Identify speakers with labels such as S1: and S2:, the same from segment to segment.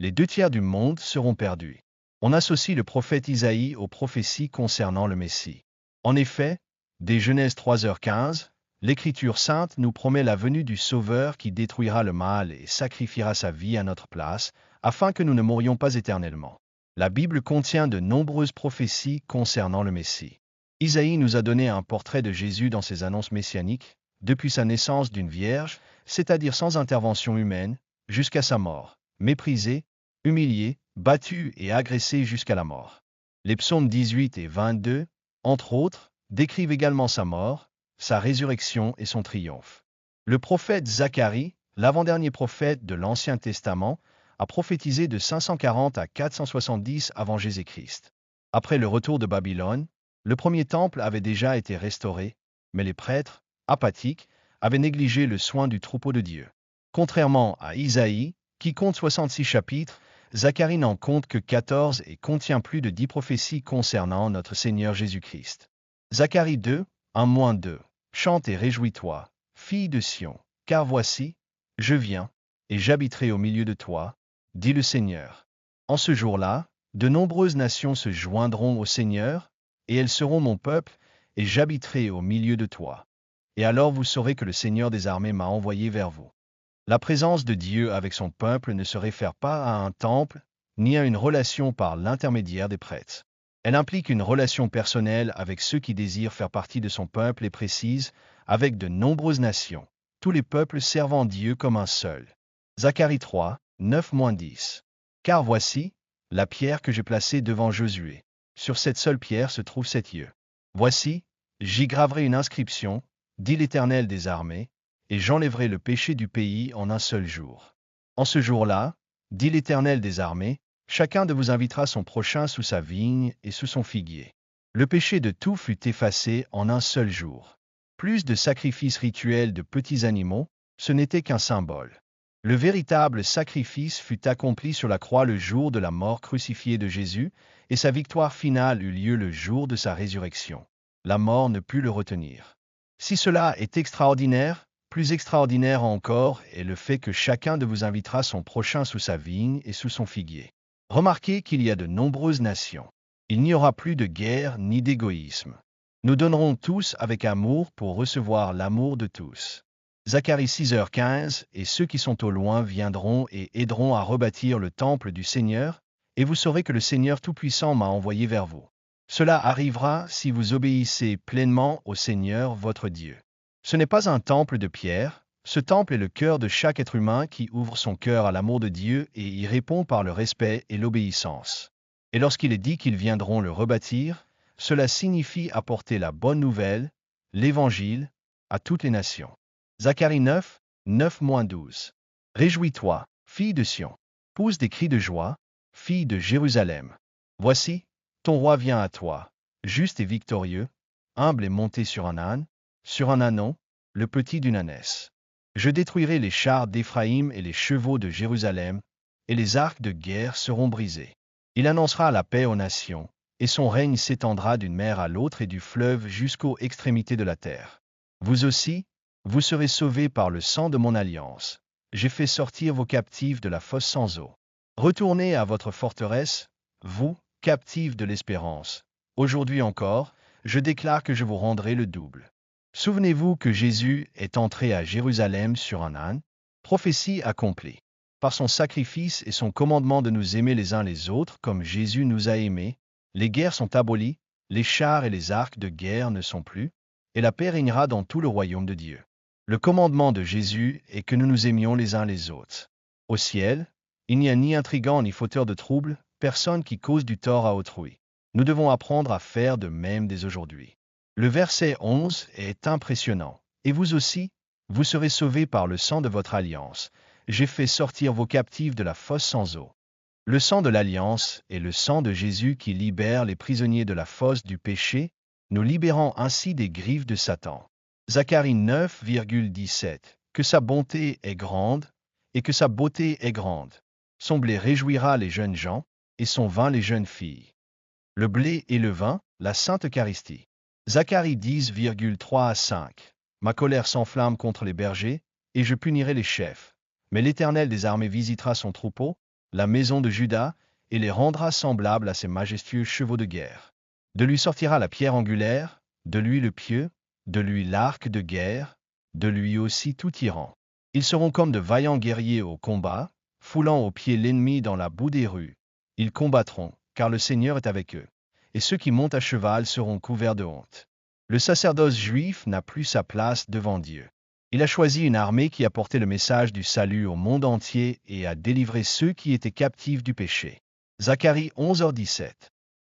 S1: les 2 tiers du monde seront perdus. On associe le prophète Isaïe aux prophéties concernant le Messie. En effet, dès Genèse 3h15, l'Écriture sainte nous promet la venue du Sauveur qui détruira le mal et sacrifiera sa vie à notre place, afin que nous ne mourions pas éternellement. La Bible contient de nombreuses prophéties concernant le Messie. Isaïe nous a donné un portrait de Jésus dans ses annonces messianiques, depuis sa naissance d'une vierge, c'est-à-dire sans intervention humaine, jusqu'à sa mort, méprisé, humilié, battu et agressé jusqu'à la mort. Les psaumes 18 et 22, entre autres, décrivent également sa mort, sa résurrection et son triomphe. Le prophète Zacharie, l'avant-dernier prophète de l'Ancien Testament, a prophétisé de 540 à 470 avant Jésus-Christ. Après le retour de Babylone, le premier temple avait déjà été restauré, mais les prêtres, apathiques, avaient négligé le soin du troupeau de Dieu. Contrairement à Isaïe, qui compte 66 chapitres, Zacharie n'en compte que 14 et contient plus de 10 prophéties concernant notre Seigneur Jésus-Christ. Zacharie 2, 1-2. Chante et réjouis-toi, fille de Sion, car voici, je viens, et j'habiterai au milieu de toi, dit le Seigneur. En ce jour-là, de nombreuses nations se joindront au Seigneur, et elles seront mon peuple, et j'habiterai au milieu de toi. Et alors vous saurez que le Seigneur des armées m'a envoyé vers vous. La présence de Dieu avec son peuple ne se réfère pas à un temple, ni à une relation par l'intermédiaire des prêtres. Elle implique une relation personnelle avec ceux qui désirent faire partie de son peuple et précise, avec de nombreuses nations, tous les peuples servant Dieu comme un seul. Zacharie 3, 9-10. Car voici, la pierre que j'ai placée devant Josué. Sur cette seule pierre se trouvent 7 yeux. Voici, j'y graverai une inscription, dit l'Éternel des armées, et j'enlèverai le péché du pays en un seul jour. En ce jour-là, dit l'Éternel des armées, chacun de vous invitera son prochain sous sa vigne et sous son figuier. Le péché de tout fut effacé en un seul jour. Plus de sacrifices rituels de petits animaux, ce n'était qu'un symbole. Le véritable sacrifice fut accompli sur la croix le jour de la mort crucifiée de Jésus, et sa victoire finale eut lieu le jour de sa résurrection. La mort ne put le retenir. Si cela est extraordinaire, plus extraordinaire encore est le fait que chacun de vous invitera son prochain sous sa vigne et sous son figuier. Remarquez qu'il y a de nombreuses nations. Il n'y aura plus de guerre ni d'égoïsme. Nous donnerons tous avec amour pour recevoir l'amour de tous. Zacharie 6h15, et ceux qui sont au loin viendront et aideront à rebâtir le temple du Seigneur, et vous saurez que le Seigneur Tout-Puissant m'a envoyé vers vous. Cela arrivera si vous obéissez pleinement au Seigneur votre Dieu. Ce n'est pas un temple de pierre, ce temple est le cœur de chaque être humain qui ouvre son cœur à l'amour de Dieu et y répond par le respect et l'obéissance. Et lorsqu'il est dit qu'ils viendront le rebâtir, cela signifie apporter la bonne nouvelle, l'Évangile, à toutes les nations. Zacharie 9, 9-12. Réjouis-toi, fille de Sion. Pousse des cris de joie, fille de Jérusalem. Voici, ton roi vient à toi, juste et victorieux, humble et monté sur un âne, sur un ânon, le petit d'une ânesse. Je détruirai les chars d'Éphraïm et les chevaux de Jérusalem, et les arcs de guerre seront brisés. Il annoncera la paix aux nations, et son règne s'étendra d'une mer à l'autre et du fleuve jusqu'aux extrémités de la terre. Vous aussi, vous serez sauvés par le sang de mon alliance. J'ai fait sortir vos captifs de la fosse sans eau. Retournez à votre forteresse, vous, captifs de l'espérance. Aujourd'hui encore, je déclare que je vous rendrai le double. Souvenez-vous que Jésus est entré à Jérusalem sur un âne, prophétie accomplie. Par son sacrifice et son commandement de nous aimer les uns les autres comme Jésus nous a aimés, les guerres sont abolies, les chars et les arcs de guerre ne sont plus, et la paix régnera dans tout le royaume de Dieu. Le commandement de Jésus est que nous nous aimions les uns les autres. Au ciel, il n'y a ni intrigant ni fauteur de trouble, personne qui cause du tort à autrui. Nous devons apprendre à faire de même dès aujourd'hui. Le verset 11 est impressionnant. Et vous aussi, vous serez sauvés par le sang de votre alliance. J'ai fait sortir vos captifs de la fosse sans eau. Le sang de l'alliance est le sang de Jésus qui libère les prisonniers de la fosse du péché, nous libérant ainsi des griffes de Satan. Zacharie 9,17. Que sa bonté est grande, et que sa beauté est grande. Son blé réjouira les jeunes gens, et son vin les jeunes filles. Le blé et le vin, la Sainte Eucharistie. Zacharie 10,3-5. Ma colère s'enflamme contre les bergers, et je punirai les chefs. Mais l'Éternel des armées visitera son troupeau, la maison de Juda, et les rendra semblables à ses majestueux chevaux de guerre. De lui sortira la pierre angulaire, de lui le pieu, de lui l'arc de guerre, de lui aussi tout tyran. Ils seront comme de vaillants guerriers au combat, foulant aux pieds l'ennemi dans la boue des rues. Ils combattront, car le Seigneur est avec eux, et ceux qui montent à cheval seront couverts de honte. Le sacerdoce juif n'a plus sa place devant Dieu. Il a choisi une armée qui a porté le message du salut au monde entier et a délivré ceux qui étaient captifs du péché. Zacharie 11h17.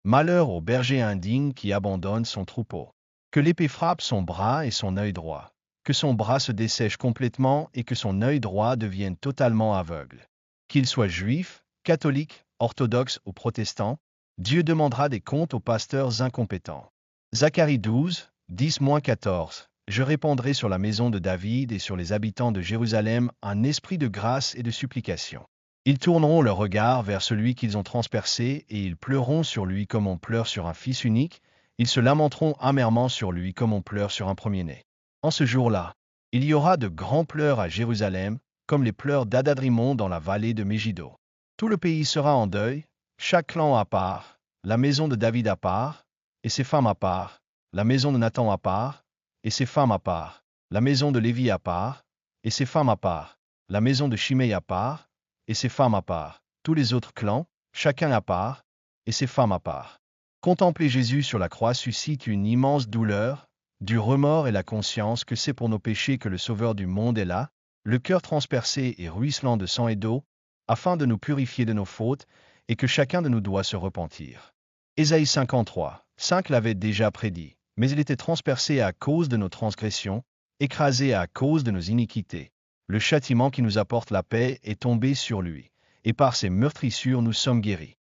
S1: Malheur au berger indigne qui abandonne son troupeau. Que l'épée frappe son bras et son œil droit. Que son bras se dessèche complètement et que son œil droit devienne totalement aveugle. Qu'il soit juif, catholique, orthodoxe ou protestant, Dieu demandera des comptes aux pasteurs incompétents. Zacharie 12, 10-14. Je répandrai sur la maison de David et sur les habitants de Jérusalem un esprit de grâce et de supplication. Ils tourneront leur regard vers celui qu'ils ont transpercé et ils pleureront sur lui comme on pleure sur un fils unique, ils se lamenteront amèrement sur lui comme on pleure sur un premier-né. En ce jour-là, il y aura de grands pleurs à Jérusalem, comme les pleurs d'Adadrimon dans la vallée de Mégiddo. Tout le pays sera en deuil, chaque clan à part, la maison de David à part, et ses femmes à part, la maison de Nathan à part, et ses femmes à part, la maison de Lévi à part, et ses femmes à part, la maison de Shimei à part, et ses femmes à part, tous les autres clans, chacun à part, et ses femmes à part. Contempler Jésus sur la croix suscite une immense douleur, du remords et la conscience que c'est pour nos péchés que le Sauveur du monde est là, le cœur transpercé et ruisselant de sang et d'eau, afin de nous purifier de nos fautes, et que chacun de nous doit se repentir. Ésaïe 53, 5 l'avait déjà prédit, mais il était transpercé à cause de nos transgressions, écrasé à cause de nos iniquités. Le châtiment qui nous apporte la paix est tombé sur lui, et par ses meurtrissures nous sommes guéris.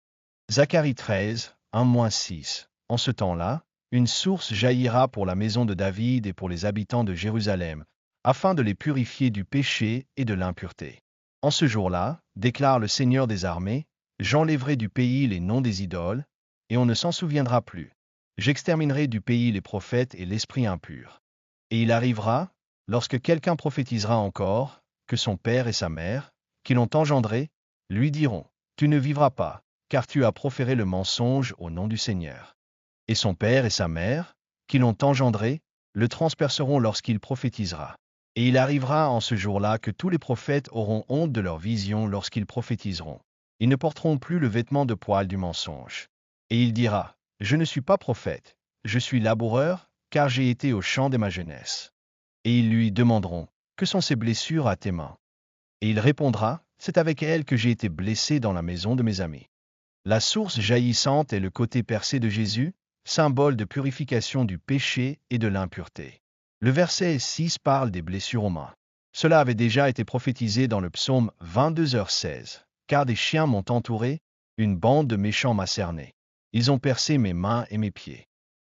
S1: Zacharie 13, 1-6. En ce temps-là, une source jaillira pour la maison de David et pour les habitants de Jérusalem, afin de les purifier du péché et de l'impureté. En ce jour-là, déclare le Seigneur des armées, j'enlèverai du pays les noms des idoles, et on ne s'en souviendra plus. J'exterminerai du pays les prophètes et l'esprit impur. Et il arrivera, lorsque quelqu'un prophétisera encore, que son père et sa mère, qui l'ont engendré, lui diront, tu ne vivras pas, car tu as proféré le mensonge au nom du Seigneur. Et son père et sa mère, qui l'ont engendré, le transperceront lorsqu'il prophétisera. Et il arrivera en ce jour-là que tous les prophètes auront honte de leur vision lorsqu'ils prophétiseront. Ils ne porteront plus le vêtement de poil du mensonge. Et il dira, je ne suis pas prophète, je suis laboureur, car j'ai été au champ de ma jeunesse. Et ils lui demanderont, que sont ces blessures à tes mains? Et il répondra, c'est avec elles que j'ai été blessé dans la maison de mes amis. La source jaillissante est le côté percé de Jésus, symbole de purification du péché et de l'impureté. Le verset 6 parle des blessures aux mains. Cela avait déjà été prophétisé dans le psaume 22h16. Car des chiens m'ont entouré, une bande de méchants m'a cerné. Ils ont percé mes mains et mes pieds.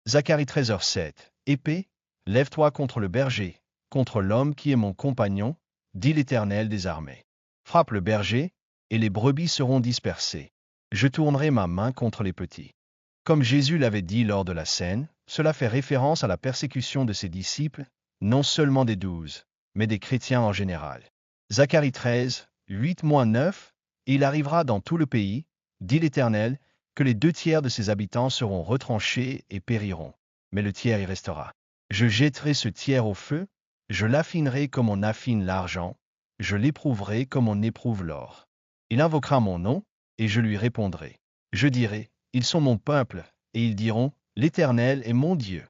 S1: Zacharie 13h7. Épée, lève-toi contre le berger, contre l'homme qui est mon compagnon, dit l'Éternel des armées. Frappe le berger, et les brebis seront dispersées. Je tournerai ma main contre les petits. Comme Jésus l'avait dit lors de la scène, cela fait référence à la persécution de ses disciples, non seulement des 12, mais des chrétiens en général. Zacharie 13, 8-9, et il arrivera dans tout le pays, dit l'Éternel, que les 2 tiers de ses habitants seront retranchés et périront, mais le tiers y restera. Je jetterai ce tiers au feu, je l'affinerai comme on affine l'argent, je l'éprouverai comme on éprouve l'or. Il invoquera mon nom, et je lui répondrai. Je dirai, ils sont mon peuple, et ils diront, l'Éternel est mon Dieu.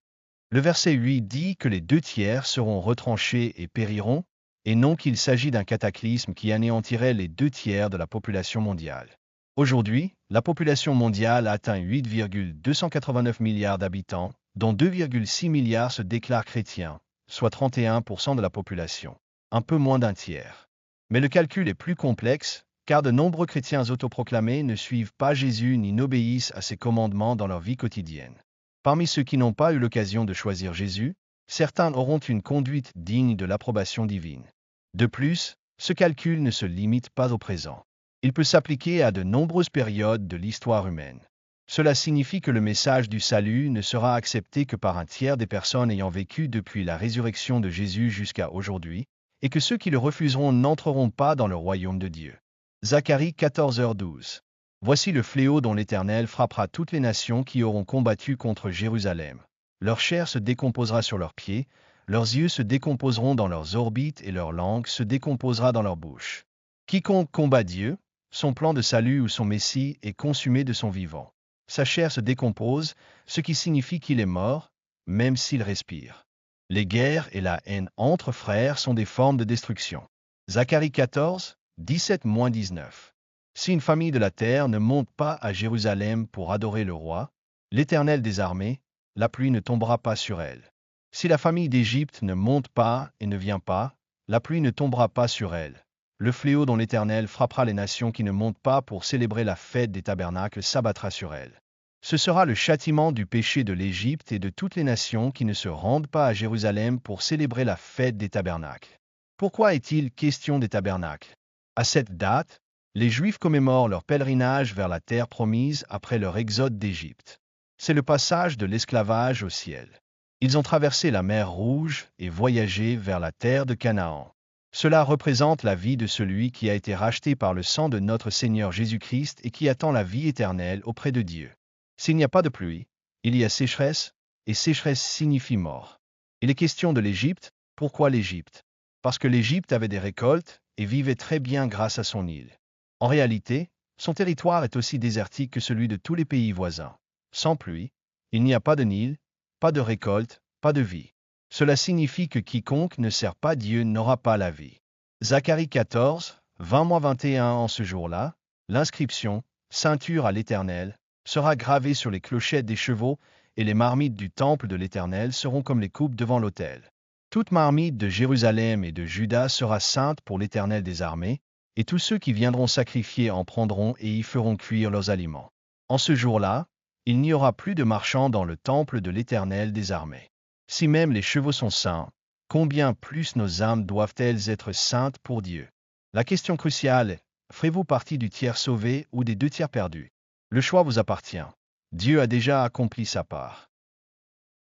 S1: Le verset 8 dit que les 2 tiers seront retranchés et périront, et non qu'il s'agit d'un cataclysme qui anéantirait les 2 tiers de la population mondiale. Aujourd'hui, la population mondiale atteint 8,289 milliards d'habitants, dont 2,6 milliards se déclarent chrétiens, soit 31% de la population, un peu moins d'un tiers. Mais le calcul est plus complexe, car de nombreux chrétiens autoproclamés ne suivent pas Jésus ni n'obéissent à ses commandements dans leur vie quotidienne. Parmi ceux qui n'ont pas eu l'occasion de choisir Jésus, certains auront une conduite digne de l'approbation divine. De plus, ce calcul ne se limite pas au présent. Il peut s'appliquer à de nombreuses périodes de l'histoire humaine. Cela signifie que le message du salut ne sera accepté que par 1 tiers des personnes ayant vécu depuis la résurrection de Jésus jusqu'à aujourd'hui, et que ceux qui le refuseront n'entreront pas dans le royaume de Dieu. Zacharie 14h12. Voici le fléau dont l'Éternel frappera toutes les nations qui auront combattu contre Jérusalem. Leur chair se décomposera sur leurs pieds, leurs yeux se décomposeront dans leurs orbites et leur langue se décomposera dans leur bouche. Quiconque combat Dieu, son plan de salut ou son Messie est consumé de son vivant. Sa chair se décompose, ce qui signifie qu'il est mort, même s'il respire. Les guerres et la haine entre frères sont des formes de destruction. Zacharie 14, 17-19. Si une famille de la terre ne monte pas à Jérusalem pour adorer le roi, l'Éternel des armées, la pluie ne tombera pas sur elle. Si la famille d'Égypte ne monte pas et ne vient pas, la pluie ne tombera pas sur elle. Le fléau dont l'Éternel frappera les nations qui ne montent pas pour célébrer la fête des tabernacles s'abattra sur elles. Ce sera le châtiment du péché de l'Égypte et de toutes les nations qui ne se rendent pas à Jérusalem pour célébrer la fête des tabernacles. Pourquoi est-il question des tabernacles? À cette date, les Juifs commémorent leur pèlerinage vers la terre promise après leur exode d'Égypte. C'est le passage de l'esclavage au ciel. Ils ont traversé la mer Rouge et voyagé vers la terre de Canaan. Cela représente la vie de celui qui a été racheté par le sang de notre Seigneur Jésus-Christ et qui attend la vie éternelle auprès de Dieu. S'il n'y a pas de pluie, il y a sécheresse, et sécheresse signifie mort. Il est question de l'Égypte. Pourquoi l'Égypte? Parce que l'Égypte avait des récoltes et vivait très bien grâce à son île. En réalité, son territoire est aussi désertique que celui de tous les pays voisins. Sans pluie, il n'y a pas de Nil, pas de récolte, pas de vie. Cela signifie que quiconque ne sert pas Dieu n'aura pas la vie. Zacharie 14, 20-21. En ce jour-là, l'inscription « Ceinture à l'Éternel » sera gravée sur les clochettes des chevaux, et les marmites du temple de l'Éternel seront comme les coupes devant l'autel. Toute marmite de Jérusalem et de Juda sera sainte pour l'Éternel des armées, et tous ceux qui viendront sacrifier en prendront et y feront cuire leurs aliments. En ce jour-là, il n'y aura plus de marchands dans le temple de l'Éternel des armées. Si même les chevaux sont saints, combien plus nos âmes doivent-elles être saintes pour Dieu? La question cruciale est, ferez-vous partie du tiers sauvé ou des 2 tiers perdus? Le choix vous appartient. Dieu a déjà accompli sa part.